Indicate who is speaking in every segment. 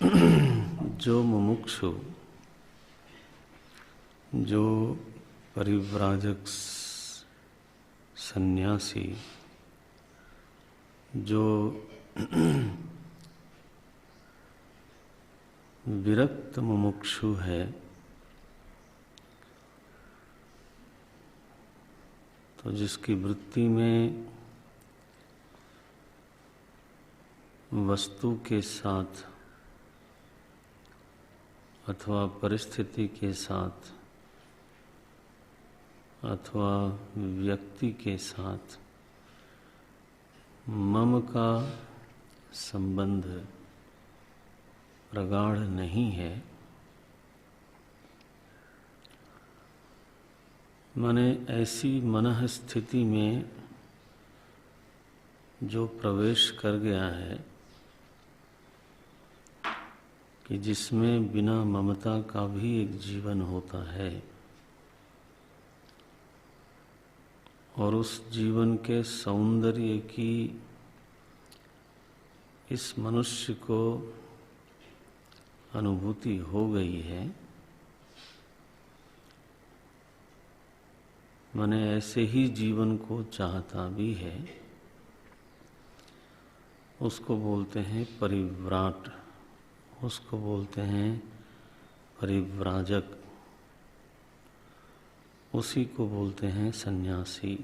Speaker 1: जो मुमुक्षु, जो परिव्राजक सन्यासी, जो विरक्त मुमुक्षु है, तो जिसकी वृत्ति में वस्तु के साथ अथवा परिस्थिति के साथ अथवा व्यक्ति के साथ मम का संबंध प्रगाढ़ नहीं है, माने ऐसी मनः स्थिति में जो प्रवेश कर गया है कि जिसमें बिना ममता का भी एक जीवन होता है और उस जीवन के सौंदर्य की इस मनुष्य को अनुभूति हो गई है, माने ऐसे ही जीवन को चाहता भी है, उसको बोलते हैं परिव्राट, उसको बोलते हैं परिव्राजक, उसी को बोलते हैं सन्यासी।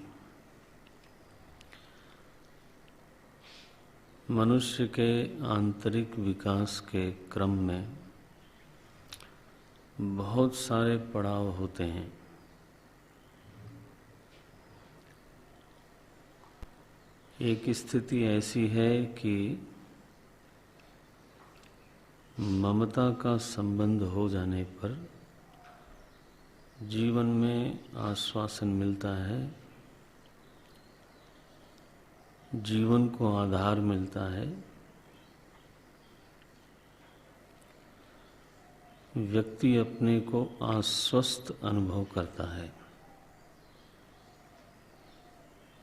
Speaker 1: मनुष्य के आंतरिक विकास के क्रम में बहुत सारे पड़ाव होते हैं। एक स्थिति ऐसी है कि ममता का संबंध हो जाने पर जीवन में आश्वासन मिलता है, जीवन को आधार मिलता है, व्यक्ति अपने को आश्वस्त अनुभव करता है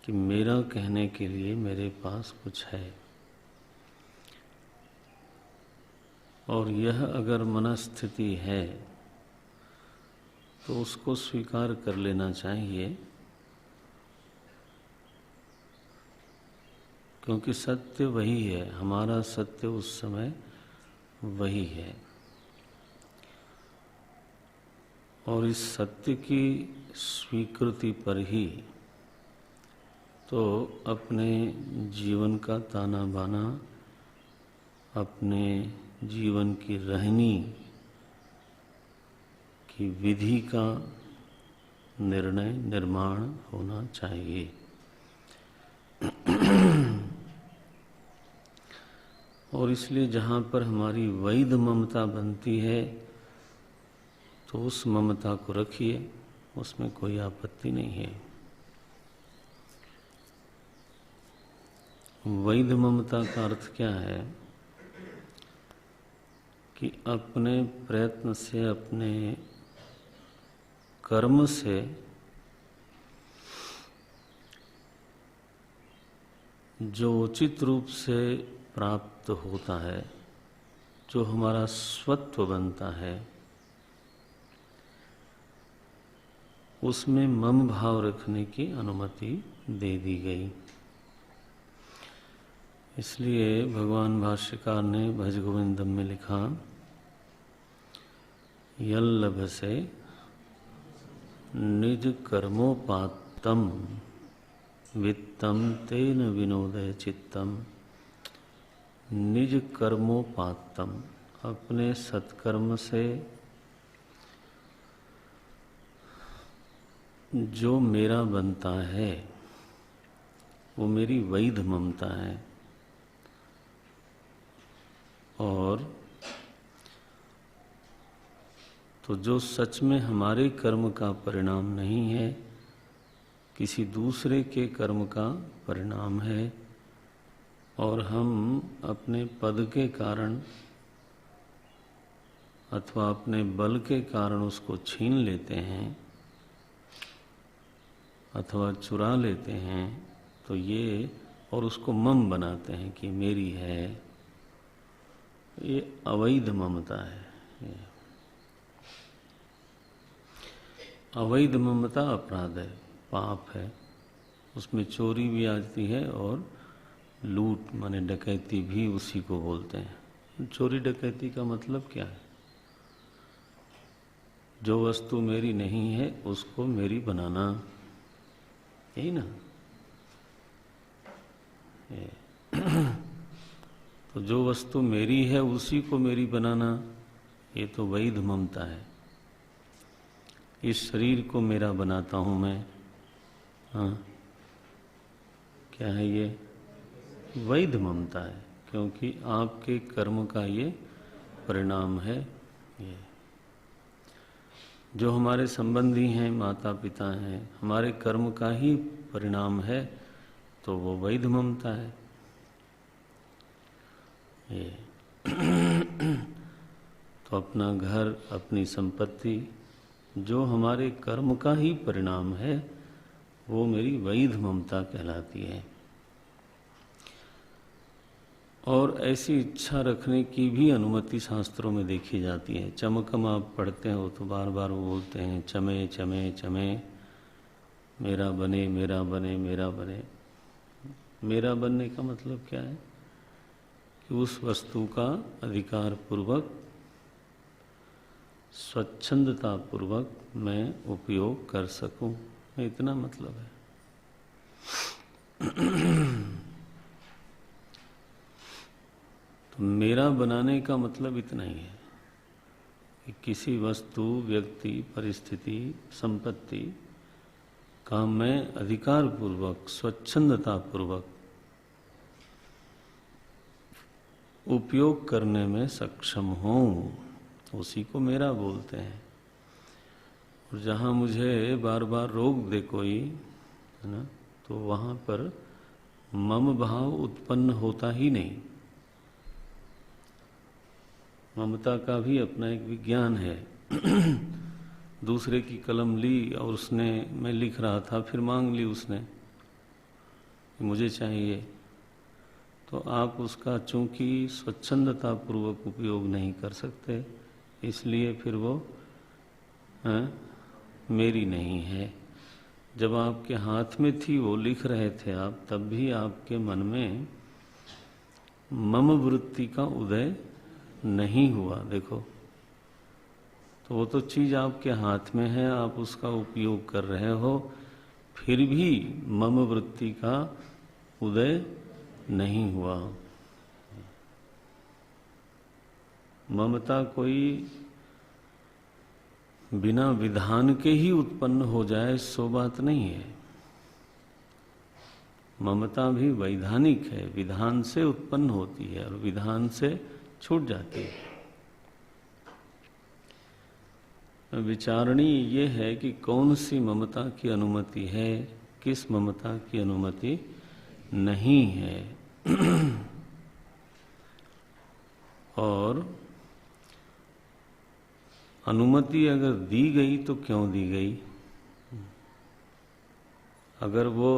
Speaker 1: कि मेरा कहने के लिए मेरे पास कुछ है। और यह अगर मनस्थिति है तो उसको स्वीकार कर लेना चाहिए, क्योंकि सत्य वही है, हमारा सत्य उस समय वही है। और इस सत्य की स्वीकृति पर ही तो अपने जीवन का ताना बाना, अपने जीवन की रहनी की विधि का निर्णय निर्माण होना चाहिए। और इसलिए जहाँ पर हमारी वैध ममता बनती है तो उस ममता को रखिए, उसमें कोई आपत्ति नहीं है। वैध ममता का अर्थ क्या है कि अपने प्रयत्न से, अपने कर्म से जो उचित रूप से प्राप्त होता है, जो हमारा स्वत्व बनता है, उसमें मम भाव रखने की अनुमति दे दी गई। इसलिए भगवान भाष्यकार ने भज गोविंदम में लिखा, यल्लभसे निज कर्मोपात्तम वित्तम तेन विनोदय चित्तम। निज कर्मोपात्तम, अपने सत्कर्म से जो मेरा बनता है वो मेरी वैध ममता है। और तो जो सच में हमारे कर्म का परिणाम नहीं है, किसी दूसरे के कर्म का परिणाम है, और हम अपने पद के कारण अथवा अपने बल के कारण उसको छीन लेते हैं अथवा चुरा लेते हैं, तो ये और उसको मम बनाते हैं कि मेरी है, ये अवैध ममता है। ये अवैध ममता अपराध है, पाप है। उसमें चोरी भी आती है और लूट माने डकैती भी उसी को बोलते हैं। चोरी डकैती का मतलब क्या है? जो वस्तु मेरी नहीं है उसको मेरी बनाना, यही ना। तो जो वस्तु मेरी है उसी को मेरी बनाना, ये तो वैध ममता है। इस शरीर को मेरा बनाता हूं मैं, हाँ, क्या है ये? वैध ममता है, क्योंकि आपके कर्म का ये परिणाम है। ये जो हमारे संबंधी हैं, माता पिता हैं, हमारे कर्म का ही परिणाम है, तो वो वैध ममता है। ये तो अपना घर, अपनी संपत्ति जो हमारे कर्म का ही परिणाम है, वो मेरी वैध ममता कहलाती है। और ऐसी इच्छा रखने की भी अनुमति शास्त्रों में देखी जाती है। चमकम आप पढ़ते हो तो बार बार वो बोलते हैं, चमे चमे चमे, मेरा बने मेरा बने मेरा बने। मेरा बनने का मतलब क्या है? कि उस वस्तु का अधिकार पूर्वक, स्वच्छंदता पूर्वक मैं उपयोग कर सकूं, इतना मतलब है। तो मेरा बनाने का मतलब इतना ही है कि किसी वस्तु, व्यक्ति, परिस्थिति, संपत्ति का मैं अधिकार पूर्वक, स्वच्छंदता पूर्वक उपयोग करने में सक्षम हूँ, उसी को मेरा बोलते हैं। और जहाँ मुझे बार बार रोक दे कोई, है ना, तो वहाँ पर मम भाव उत्पन्न होता ही नहीं। ममता का भी अपना एक विज्ञान है। दूसरे की कलम ली और उसने, मैं लिख रहा था, फिर मांग ली उसने कि मुझे चाहिए, तो आप उसका चूंकि स्वच्छंदता पूर्वक उपयोग नहीं कर सकते, इसलिए फिर वो मेरी नहीं है। जब आपके हाथ में थी, वो लिख रहे थे आप, तब भी आपके मन में मम वृत्ति का उदय नहीं हुआ। देखो, तो वो तो चीज आपके हाथ में है, आप उसका उपयोग कर रहे हो, फिर भी मम वृत्ति का उदय नहीं हुआ। ममता कोई बिना विधान के ही उत्पन्न हो जाए, सो बात नहीं है। ममता भी वैधानिक है, विधान से उत्पन्न होती है और विधान से छूट जाती है। विचारणी ये है कि कौन सी ममता की अनुमति है, किस ममता की अनुमति नहीं है। और अनुमति अगर दी गई तो क्यों दी गई? अगर वो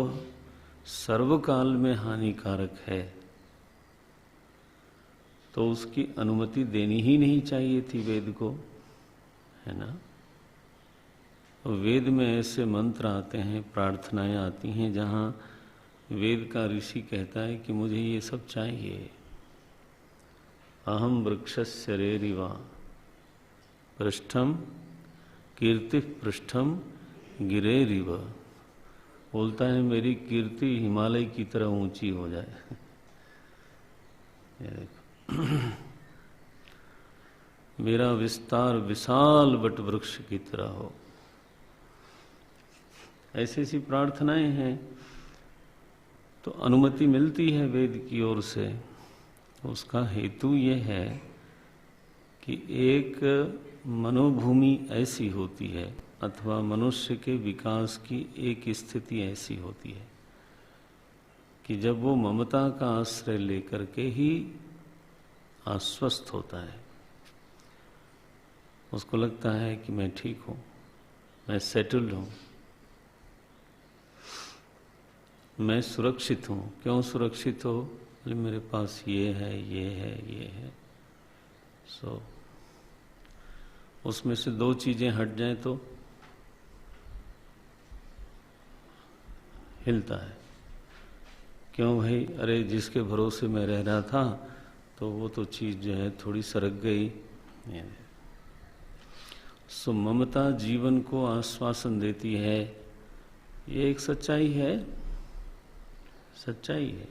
Speaker 1: सर्वकाल में हानिकारक है तो उसकी अनुमति देनी ही नहीं चाहिए थी वेद को, है ना। वेद में ऐसे मंत्र आते हैं, प्रार्थनाएं आती हैं, जहाँ वेद का ऋषि कहता है कि मुझे ये सब चाहिए। अहम वृक्षस्य रेरिवा पृष्ठम कीर्ति पृष्ठम गिरेरिव। बोलता है मेरी कीर्ति हिमालय की तरह ऊंची हो जाए। ये देखो, मेरा विस्तार विशाल वट वृक्ष की तरह हो। ऐसी ऐसी प्रार्थनाएं हैं। तो अनुमति मिलती है वेद की ओर से। उसका हेतु ये है कि एक मनोभूमि ऐसी होती है, अथवा मनुष्य के विकास की एक स्थिति ऐसी होती है कि जब वो ममता का आश्रय लेकर के ही आश्वस्त होता है, उसको लगता है कि मैं ठीक हूँ, मैं सेटल्ड हूँ, मैं सुरक्षित हूँ। क्यों सुरक्षित हो? मेरे पास ये है, ये है, ये है। सो उसमें से दो चीजें हट जाएं तो हिलता है। क्यों भाई? अरे जिसके भरोसे में रह रहा था तो वो तो चीज जो है थोड़ी सरक गई। सो ममता जीवन को आश्वासन देती है, ये एक सच्चाई है, सच्चाई है।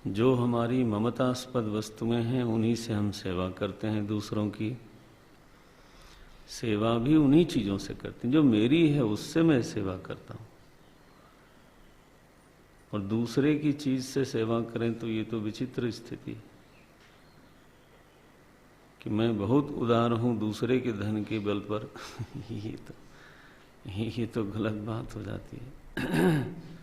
Speaker 1: जो हमारी ममतास्पद वस्तुएं हैं उन्हीं से हम सेवा करते हैं दूसरों की। सेवा भी उन्हीं चीजों से करते हैं, जो मेरी है उससे मैं सेवा करता हूं। और दूसरे की चीज से सेवा करें तो ये तो विचित्र स्थिति है कि मैं बहुत उदार हूं दूसरे के धन के बल पर। ये तो गलत बात हो जाती है।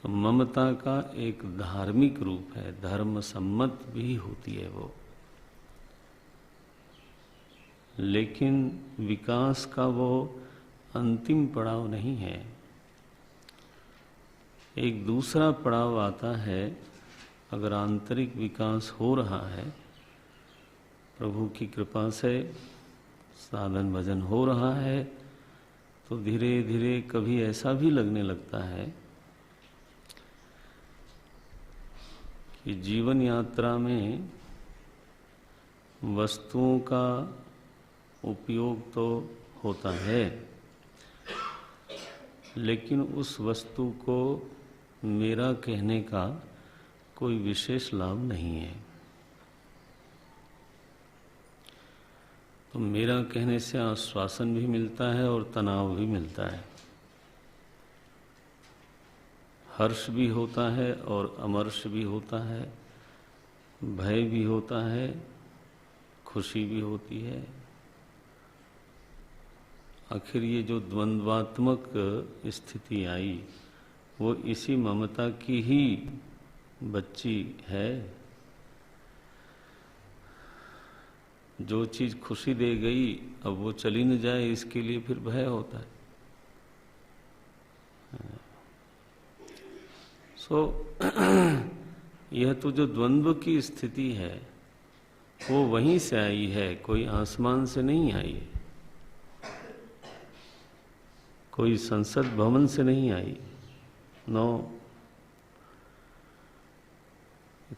Speaker 1: ममता का एक धार्मिक रूप है, धर्म सम्मत भी होती है वो, लेकिन विकास का वो अंतिम पड़ाव नहीं है। एक दूसरा पड़ाव आता है, अगर आंतरिक विकास हो रहा है, प्रभु की कृपा से साधन भजन हो रहा है, तो धीरे धीरे कभी ऐसा भी लगने लगता है कि जीवन यात्रा में वस्तुओं का उपयोग तो होता है, लेकिन उस वस्तु को मेरा कहने का कोई विशेष लाभ नहीं है। तो मेरा कहने से आश्वासन भी मिलता है और तनाव भी मिलता है, हर्ष भी होता है और अमर्ष भी होता है, भय भी होता है, खुशी भी होती है। आखिर ये जो द्वंद्वात्मक स्थिति आई वो इसी ममता की ही बच्ची है। जो चीज खुशी दे गई अब वो चली न जाए, इसके लिए फिर भय होता है। यह तो जो द्वंद्व की स्थिति है वो वहीं से आई है, कोई आसमान से नहीं आई है, कोई संसद भवन से नहीं आई, नो,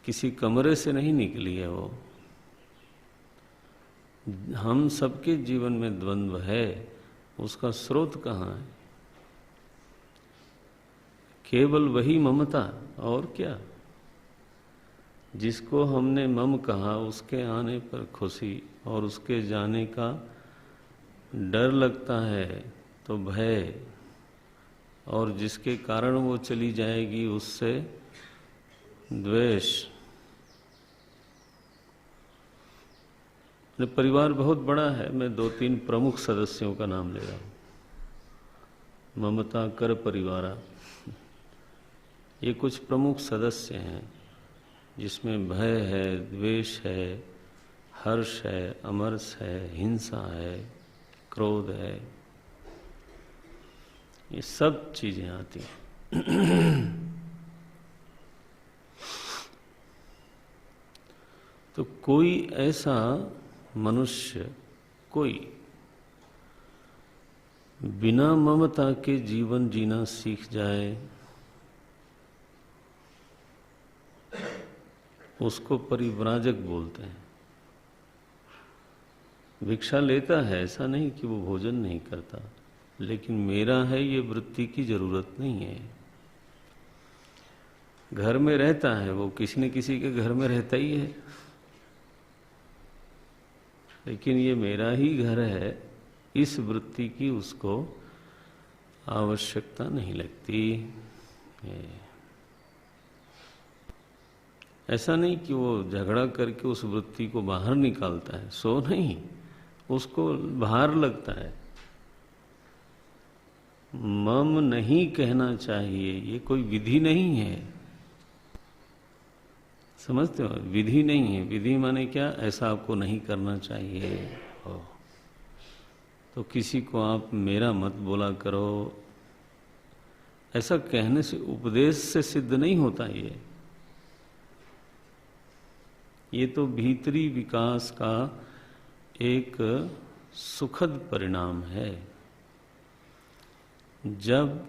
Speaker 1: किसी कमरे से नहीं निकली है वो। हम सबके जीवन में द्वंद्व है, उसका स्रोत कहाँ है? केवल वही ममता, और क्या? जिसको हमने मम कहा उसके आने पर खुशी और उसके जाने का डर लगता है तो भय, और जिसके कारण वो चली जाएगी उससे द्वेष। परिवार बहुत बड़ा है, मैं 2-3 प्रमुख सदस्यों का नाम ले रहा हूं। ममता कर परिवारा, ये कुछ प्रमुख सदस्य हैं जिसमें भय है, द्वेष है, हर्ष है, अमर्ष है, हिंसा है, क्रोध है, ये सब चीजें आती हैं। तो कोई ऐसा मनुष्य, कोई बिना ममता के जीवन जीना सीख जाए, उसको परिव्राजक बोलते हैं। भिक्षा लेता है, ऐसा नहीं कि वो भोजन नहीं करता, लेकिन मेरा है ये वृत्ति की जरूरत नहीं है। घर में रहता है, वो किसी न किसी के घर में रहता ही है, लेकिन ये मेरा ही घर है, इस वृत्ति की उसको आवश्यकता नहीं लगती। ऐसा नहीं कि वो झगड़ा करके उस वृत्ति को बाहर निकालता है, सो नहीं, उसको बाहर लगता है। मम नहीं कहना चाहिए, ये कोई विधि नहीं है, समझते हो? विधि नहीं है। विधि माने क्या? ऐसा आपको नहीं करना चाहिए। तो किसी को आप मेरा मत बोला करो, ऐसा कहने से, उपदेश से सिद्ध नहीं होता। ये तो भीतरी विकास का एक सुखद परिणाम है। जब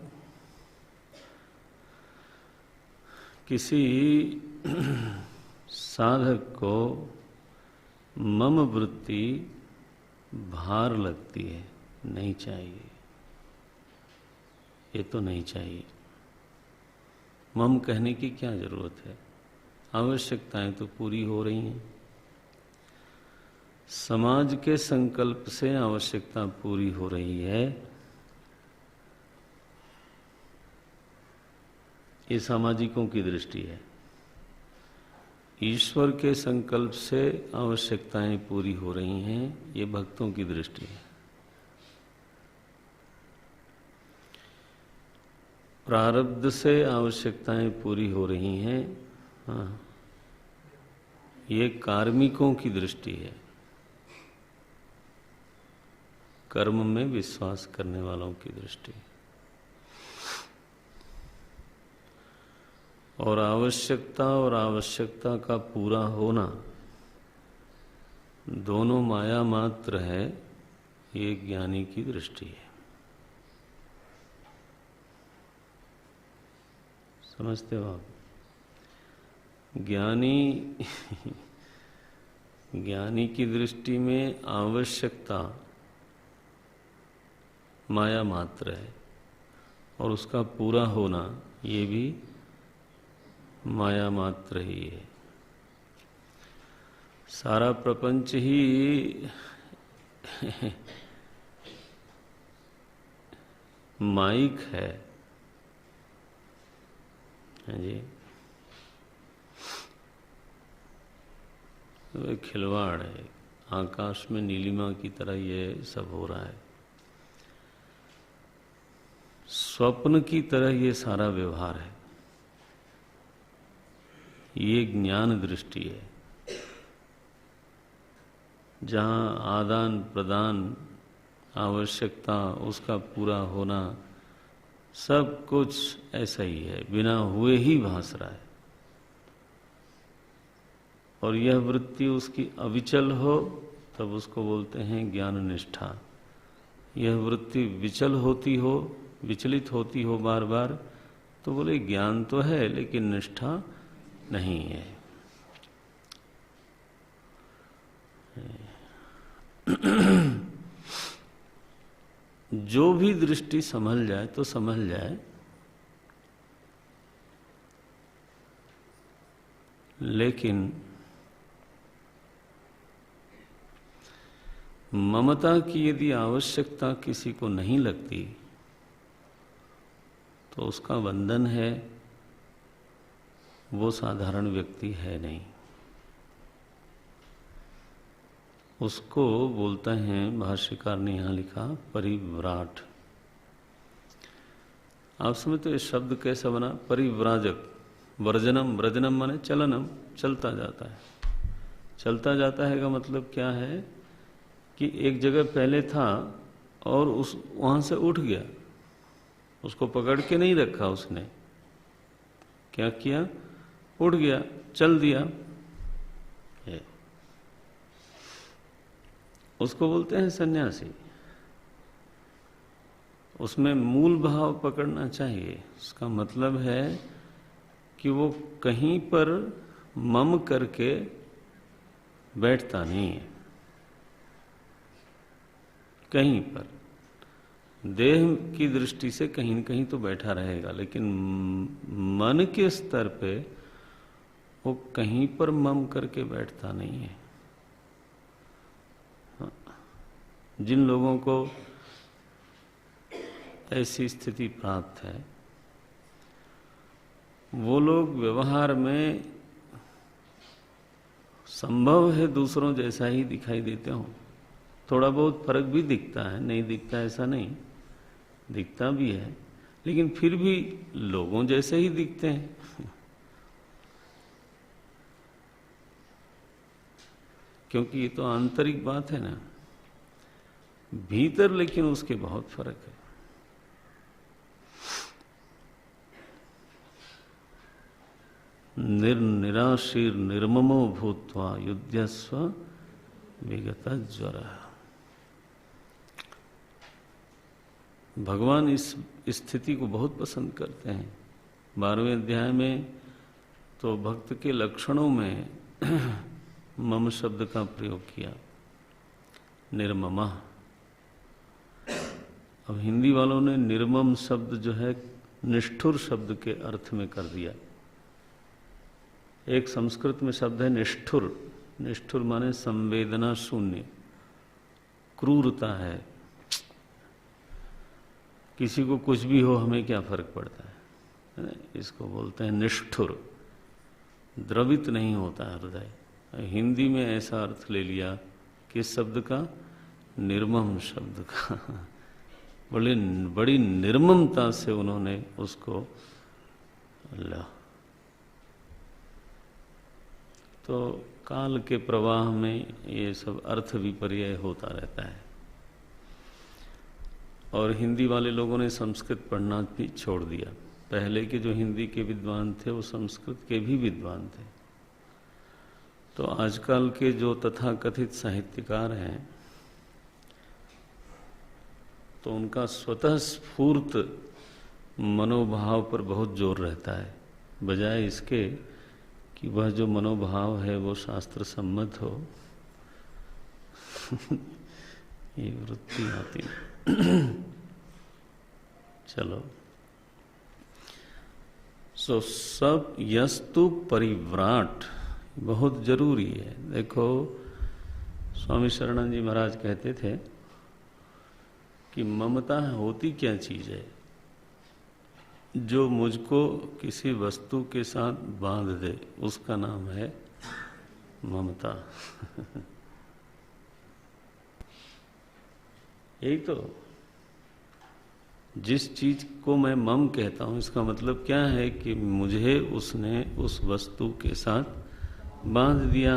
Speaker 1: किसी साधक को मम वृत्ति भार लगती है, नहीं चाहिए, ये तो नहीं चाहिए। मम कहने की क्या जरूरत है? आवश्यकताएं तो पूरी हो रही हैं। समाज के संकल्प से आवश्यकता पूरी हो रही है। ये सामाजिकों की दृष्टि है। ईश्वर के संकल्प से आवश्यकताएं पूरी हो रही हैं, ये भक्तों की दृष्टि है। प्रारब्ध से आवश्यकताएं पूरी हो रही हैं, हाँ, ये कार्मिकों की दृष्टि है, कर्म में विश्वास करने वालों की दृष्टि। और आवश्यकता का पूरा होना दोनों माया मात्र है, ये ज्ञानी की दृष्टि है। समझते हो आप? ज्ञानी की दृष्टि में आवश्यकता माया मात्र है, और उसका पूरा होना ये भी माया मात्र ही है। सारा प्रपंच ही माइक है जी, तो खिलवाड़ है। आकाश में नीलिमा की तरह ये सब हो रहा है। स्वप्न की तरह ये सारा व्यवहार है। ये ज्ञान दृष्टि है, जहाँ आदान प्रदान, आवश्यकता, उसका पूरा होना, सब कुछ ऐसा ही है, बिना हुए ही भास रहा है। और यह वृत्ति उसकी अविचल हो, तब उसको बोलते हैं ज्ञान निष्ठा। यह वृत्ति विचल होती हो, विचलित होती हो बार बार, तो बोले ज्ञान तो है लेकिन निष्ठा नहीं है। जो भी दृष्टि संभल जाए तो संभल जाए, लेकिन ममता की यदि आवश्यकता किसी को नहीं लगती तो उसका बंधन है, वो साधारण व्यक्ति है नहीं। उसको बोलते हैं, भाष्यकार ने यहाँ लिखा, परिव्राट। आप समझते इस शब्द कैसा बना? परिव्राजक। वर्जनम, व्रजनम माने चलनम, चलता जाता है। चलता जाता है का मतलब क्या है कि एक जगह पहले था और वहां से उठ गया, उसको पकड़ के नहीं रखा, उसने क्या किया? उठ गया, चल दिया। उसको बोलते हैं सन्यासी। उसमें मूल भाव पकड़ना चाहिए। उसका मतलब है कि वो कहीं पर मम करके बैठता नहीं है। कहीं पर देह की दृष्टि से कहीं न कहीं तो बैठा रहेगा, लेकिन मन के स्तर पे वो कहीं पर मम करके बैठता नहीं है। जिन लोगों को ऐसी स्थिति प्राप्त है, वो लोग व्यवहार में संभव है दूसरों जैसा ही दिखाई देते हो। थोड़ा बहुत फर्क भी दिखता है, नहीं दिखता ऐसा नहीं, दिखता भी है, लेकिन फिर भी लोगों जैसे ही दिखते हैं। क्योंकि ये तो आंतरिक बात है ना, भीतर लेकिन उसके बहुत फर्क है। निर्निराशीर निर्ममो भूत्वा युध्यस्व विगत ज्वर। भगवान इस स्थिति को बहुत पसंद करते हैं। 12वें अध्याय में तो भक्त के लक्षणों में मम शब्द का प्रयोग किया, निर्ममा। अब हिंदी वालों ने निर्मम शब्द जो है निष्ठुर शब्द के अर्थ में कर दिया। एक संस्कृत में शब्द है निष्ठुर। निष्ठुर माने संवेदना शून्य, क्रूरता है। किसी को कुछ भी हो हमें क्या फर्क पड़ता है, इसको बोलते हैं निष्ठुर। द्रवित नहीं होता हृदय। हिंदी में ऐसा अर्थ ले लिया किस शब्द का, निर्मम शब्द का। बड़ी निर्ममता से उन्होंने उसको ला। तो काल के प्रवाह में ये सब अर्थ विपर्यय होता रहता है। और हिंदी वाले लोगों ने संस्कृत पढ़ना भी छोड़ दिया। पहले के जो हिंदी के विद्वान थे वो संस्कृत के भी विद्वान थे। तो आजकल के जो तथाकथित साहित्यकार हैं तो उनका स्वतः स्फूर्त मनोभाव पर बहुत जोर रहता है, बजाय इसके कि वह जो मनोभाव है वो शास्त्र सम्मत हो। ये वृत्ति आती है। चलो, सो सब यस्तु परिव्राट बहुत जरूरी है। देखो, स्वामी शरणानंद जी महाराज कहते थे कि ममता होती क्या चीज है, जो मुझको किसी वस्तु के साथ बांध दे उसका नाम है ममता। यही तो, जिस चीज को मैं मम कहता हूं इसका मतलब क्या है कि मुझे उसने उस वस्तु के साथ बांध दिया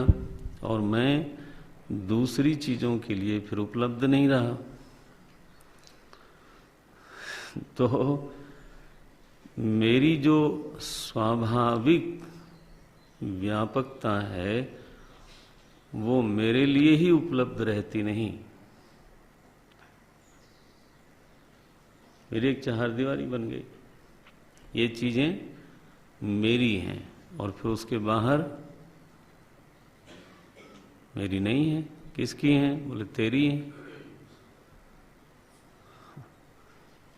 Speaker 1: और मैं दूसरी चीजों के लिए फिर उपलब्ध नहीं रहा। तो मेरी जो स्वाभाविक व्यापकता है वो मेरे लिए ही उपलब्ध रहती नहीं। मेरी एक चारदीवारी बन गई, ये चीजें मेरी हैं और फिर उसके बाहर मेरी नहीं है। किसकी हैं? बोले तेरी हैं।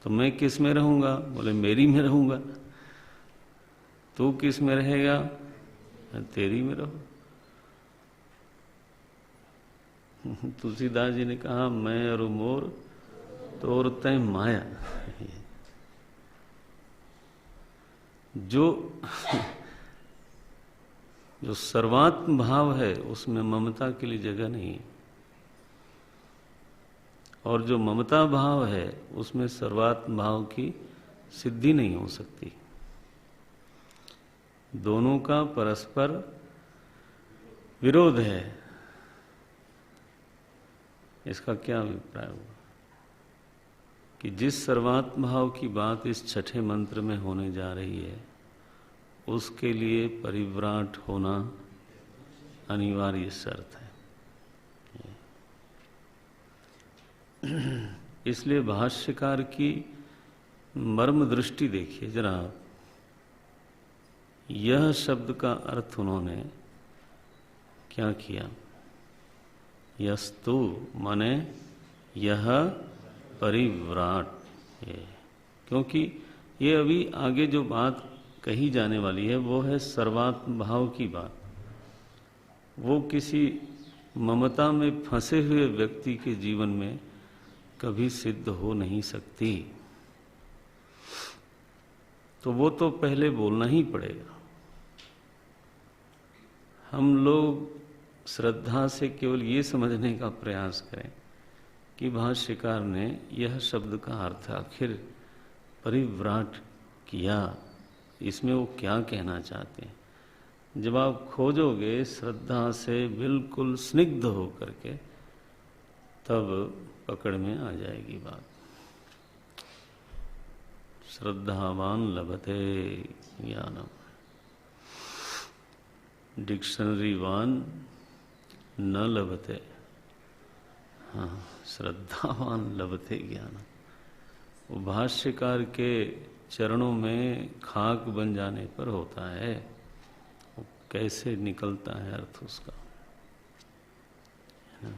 Speaker 1: तो मैं किस में रहूंगा? बोले मेरी में रहूंगा। तू किस में रहेगा? तेरी में रहो। तुलसीदास जी ने कहा, मैं और मोर तोर तय माया। जो सर्वात्म भाव है उसमें ममता के लिए जगह नहीं है, और जो ममता भाव है उसमें सर्वात्म भाव की सिद्धि नहीं हो सकती। दोनों का परस्पर विरोध है। इसका क्या अभिप्राय हुआ कि जिस सर्वात्म भाव की बात इस छठे मंत्र में होने जा रही है उसके लिए परिव्राट होना अनिवार्य शर्त है। इसलिए भाष्यकार की मर्म दृष्टि देखिए जरा। यह शब्द का अर्थ उन्होंने क्या किया? यस्तु माने यह परिव्राट। क्योंकि ये अभी आगे जो बात कही जाने वाली है वो है सर्वात्म भाव की बात। वो किसी ममता में फंसे हुए व्यक्ति के जीवन में कभी सिद्ध हो नहीं सकती। तो वो तो पहले बोलना ही पड़ेगा। हम लोग श्रद्धा से केवल ये समझने का प्रयास करें कि भाष्यकार ने यह शब्द का अर्थ आखिर परिव्राट किया, इसमें वो क्या कहना चाहते हैं। जब आप खोजोगे श्रद्धा से बिल्कुल स्निग्ध हो करके, तब पकड़ में आ जाएगी बात। श्रद्धावान लभते ज्ञानम। डिक्शनरीवान न लभते, हाँ, श्रद्धावान लभते ज्ञान। वो भाष्यकार के चरणों में खाक बन जाने पर होता है, वो कैसे निकलता है अर्थ उसका, है ना।